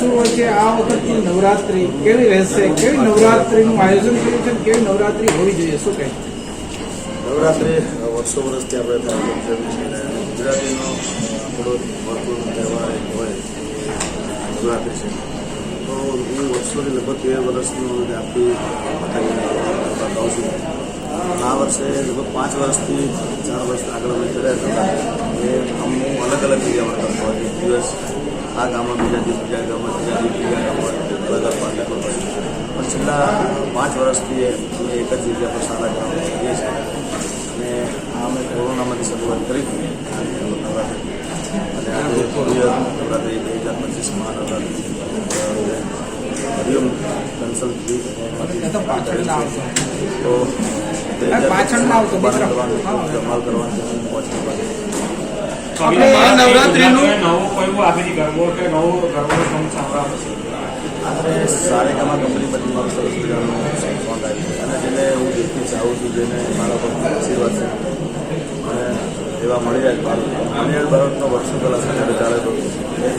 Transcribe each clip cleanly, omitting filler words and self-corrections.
શું હોય છે આ વખતની નવરાત્રી કેવી રહેશે, કેવી નવરાત્રીનું આયોજન કર્યું છે, કેવી નવરાત્રી હોવી જોઈએ, શું કહે? નવરાત્રિ વર્ષો વર્ષથી આપણે થાય છે ગુજરાતીનો આપણો મહત્વનો તહેવાર હોય નવરાત્રિ છે. તો હું વર્ષોથી લગભગ 13 વર્ષનું આપણી બતાવું છું. આ વર્ષે લગભગ 5 વર્ષથી 4 વર્ષ આગળ અમે કર્યા હતા એ હું અલગ અલગ જગ્યામાં કરતો હોય. એક દિવસ આ ગામમાં, બીજા દિવસ બીજા ગામમાં, ત્રીજા દિવસ બીજા ગામમાં અલગ અલગ પાર્ટી કરતો હોય. પણ છેલ્લા 5 વર્ષથી અમે એક જ જગ્યા પર સારા કામ કરીએ છીએ અને આ અમે કોરોનામાંથી શરૂઆત કરી હતી નવરાત્રિ. અને આજે નવરાત્રિ 2025 મહાનવરાત્રિ હરિઓમ કન્સલ્ટ ધમાલ કરવાની આપણે સારેગામા કંપનીમાંથી મારું સરસ મજાનું સોંગ આવ્યું અને જેને હું દિલથી ચાહું છું, જેને મારા પર આશીર્વાદ છે અને એવા મણિરાજ ભારત ભારતનો વર્ષો પહેલાં સંગઠન ચાલે તો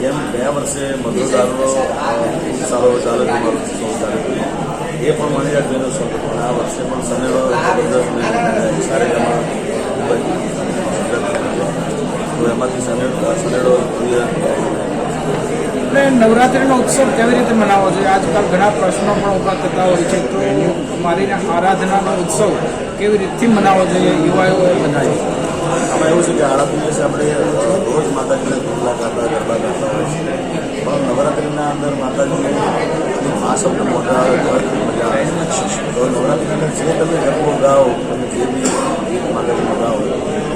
જેમ ગયા વર્ષે મધુદારનો સારો ચાલે તો મારું સોંગ ચાલે એ પણ મણિરાજભાઈનો સોંગ હતો. આ વર્ષે પણ સનેડો સારેગામા તો એમાંથી સનેડો નવરાત્રીનો ઉત્સવ કેવી રીતે મનાવવો જોઈએ? આજકાલ ઘણા પ્રશ્નો પણ ઊભા થતા હોય છે, તો મારી આરાધનાનો ઉત્સવ કેવી રીતથી મનાવવો જોઈએ યુવાઓએ બનાવી? આમાં એવું છે કે આરાધના દિવસે આપણે રોજ માતાજીને ગરબા કરતા હોય છે, પણ નવરાત્રિના અંદર માતાજીને આ શબ્દ મોટા આવે મજા આવે. તો નવરાત્રિની અંદર જે તમે ગરબો ગાઓ, તમે જે બી ગીત માતાજીમાં ગાઓ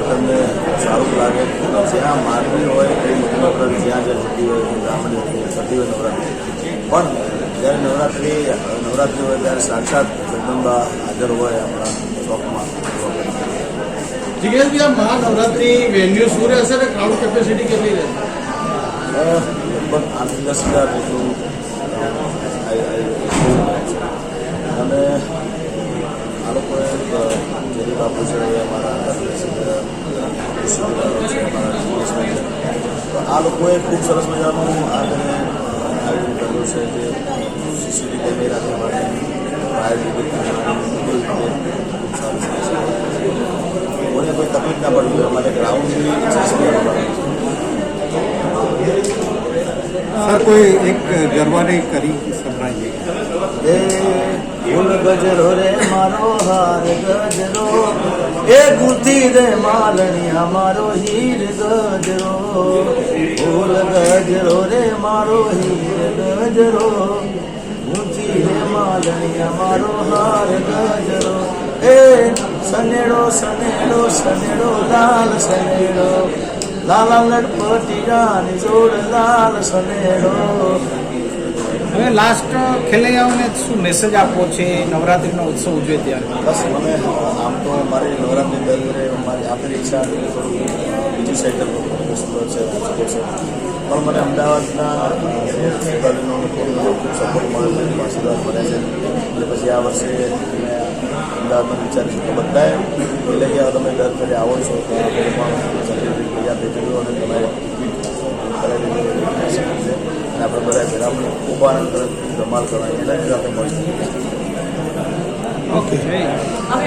તમને સારું લાગે. જ્યાં મારવી હોય એ નવરાત્રિ જ્યાં જ્યાં જતી હોય ગામની થતી હોય નવરાત્રિ, પણ જ્યારે નવરાત્રિ હોય ત્યારે સાક્ષાત જગદંબા હાજર હોય આપણા ચોકમાં. જિગ્નેશભાઈ, મહાનવરાત્રિ વેન્યુ શું રહેશે ને ક્રાઉડ કેપેસિટી કેટલી રહેશે? લગભગ 8-10 હજાર જેટલું અને આ લોકોએ જેની બાપુ છે અમારા તો આ લોકોએ ખૂબ સરસ મજાનું આગળ આયોજન કર્યું છે જે સીસીટીવી કેમેરાથી માટે ફાયર બ્રિગેડ ખૂબ સારું છે. કોઈને કોઈ તકલીફ ના પડતી હોય માટે ગ્રાઉન્ડની સર કોઈ એક ગરબાને કરી સંભળાઈએ. ફૂલ ગજરો રે મારો હાર ગજરો એ ગુથી રે માલણિયા મારો હીર ગજરો. ફૂલ ગજરો રે મારો હીર ગજરો ગુથી રે માલણિયા મારો હાર ગજરો. એ સનેડો સનેડો સનેડો લાલ સનેડો લાલા લડપટિયાની જોડ લાલ સનેડો. હવે લાસ્ટ ખેલૈયાઓને શું મેસેજ આપવો છે નવરાત્રિનો ઉત્સવ ઉજવે ત્યારે? બસ મને આમ તો મારી નવરાત્રિ દર વખતે મારી આપેલી ઈચ્છા થોડું બીજું સેન્ટર છે પણ મને અમદાવાદના ખેલાડીનો ખૂબ સપોર્ટ મળે છે, આશીર્વાદ મળે છે. એટલે પછી આ વર્ષે મેં અમદાવાદમાં વિચારીશું કે બધાએ એટલે કે તમે દર ફેરે આવો છો તો આપણે પણ સર્ટિફિકેટ તૈયાર થઈ જજો અને તમારે કરાવી છે અને આપણે બધા ભેગા પણ ખૂબ આનંદ કરે ધમાલ કરવાની એટલે આપણે મળીશું. ઓકે. હવે આપણે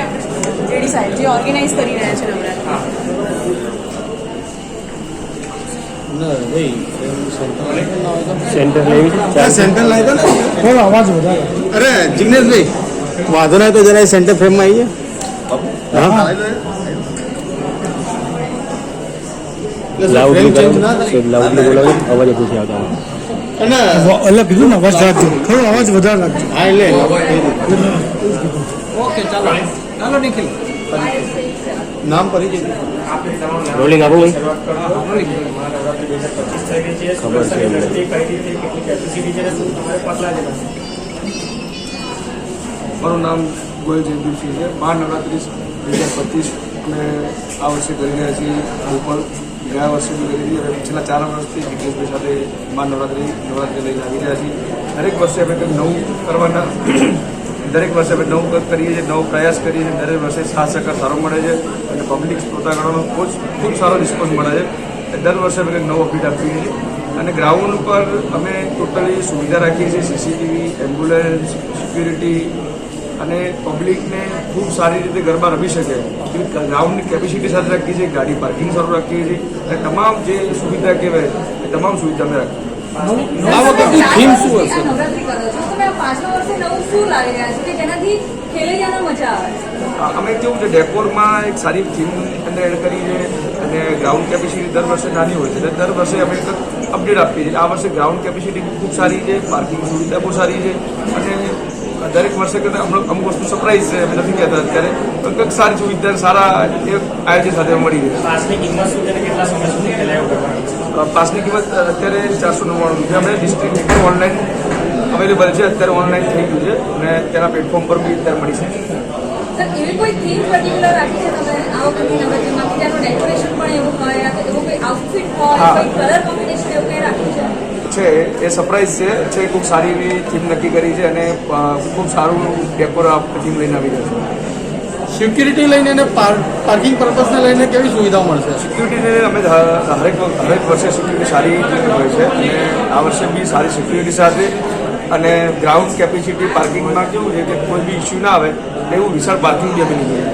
જેડી સાહેબ જે ઓર્ગેનાઇઝ કરી રહ્યા છે સેન્ટર લાવી દો ને, થોડો અવાજ વધારે. અરે જિગ્નેશભાઈ વાંધો ના તો જરા સેન્ટર ફ્રેમમાં આવીએ. અલગ કીધું ને અવાજ રાખજો, થોડો અવાજ વધારે રાખજો. હા એટલે ઓકે ચાલો ચાલો નિખિલ નામ પરિચય રોલિંગ આપો ભાઈ. મારું નામ ગોયલ જયદીપસિંહ છે. મહાનવરાત્રિ 2025 અમે આ વર્ષે કરી રહ્યા છીએ. ઉપર ગયા વર્ષે બી કરી હતી. છેલ્લા 4 વર્ષથી જિગ્નેશભાઈ સાથે નવરાત્રિ લઈને આવી રહ્યા છીએ. દરેક વર્ષે અમે કંઈક નવું કરવાના, દરેક વર્ષે અમે નવું કંઈક કરીએ છીએ, નવો પ્રયાસ કરીએ છીએ. દરેક વર્ષે સાથ સહકાર સારો મળે છે અને પબ્લિક શ્રોતાગણોનો ખૂબ સારો રિસ્પોન્સ મળે છે. દર વર્ષે અમે કંઈક નવો અપીલ આપીએ છીએ. અને ગ્રાઉન્ડ ઉપર અમે ટોટલી સુવિધા રાખીએ છીએ સીસીટીવી, એમ્બ્યુલન્સ, સિક્યુરિટી અને પબ્લિકને ખૂબ સારી રીતે ગરબા રમી શકે એવી ગ્રાઉન્ડની કેપેસિટી સાથે રાખીએ છીએ, ગાડી પાર્કિંગ સારું રાખીએ છીએ અને તમામ જે સુવિધા કહેવાય એ તમામ સુવિધા અમે રાખીએ છીએ. આ વખતની થીમ શું હશે? આ નવરાત્રી કરો છો તમે આ 5મા વર્ષે નવું શું લાવી રહ્યા છો કે જેનાથી ખેલૈયાનો મજા આવે? અમે કેવું છે ડેકોરમાં એક સારી થીમ અંદર એડ કરી છે અને ગ્રાઉન્ડ કેપેસિટી દર વર્ષે નાની હોય છે એટલે દર વર્ષે અમે એક અપડેટ આપીએ છીએ. આ વર્ષે ગ્રાઉન્ડ કેપેસિટી ખૂબ સારી છે, પાર્કિંગ સુવિધા બહુ સારી છે અને દરેક વર્ષે કરતાં અમુક વસ્તુ સરપ્રાઈઝ છે, અમે નથી કહેતા અત્યારે પણ કંઈક સારી સુવિધા સારા એક આયોજન સાથે મળી રહે. પાસની કિંમત શું છે અને કેટલા સમય સુધી ખેલાયો કરવાની? પાસની કિંમત અત્યારે 499 અમે ડિસ્ટ્રિક્ટ ઓનલાઈન અવેલેબલ છે, અત્યારે ઓનલાઈન થઈ ગયું છે અને તેના પ્લેટફોર્મ પર બી અત્યારે મળી શકે. સર એવી કોઈ થીમ પર્ટિક્યુલર રાખી છે તમે આ વખતની નવરાત્રીમાં કે ત્યાંનું ડેકોરેશન પણ એવું હોય કે એવું કોઈ આઉટફિટ હોય, કોઈ કલર કોમ્બિનેશન એવું કંઈ રાખ્યું છે? એ સરપ્રાઈઝ છે ખૂબ સારી એવી થીમ નક્કી કરી છે અને ખૂબ સારું ડેકોર થીમ લઈને આવી રહ્યો છે. સિક્યુરિટી લઈને અને પાર્કિંગ પર્પઝને લઈને કેવી સુવિધાઓ મળશે? સિક્યુરિટીને અમે હરેક વર્ષે સિક્યુરિટી સારી હોય છે અને આ વર્ષે બી સારી સિક્યુરિટી સાથે અને ગ્રાઉન્ડ કેપેસિટી પાર્કિંગમાં કેવું છે કે કોઈ બી ઇસ્યુ ના આવે એવું વિશાળ પાર્કિંગ બી અમે લીધું છે.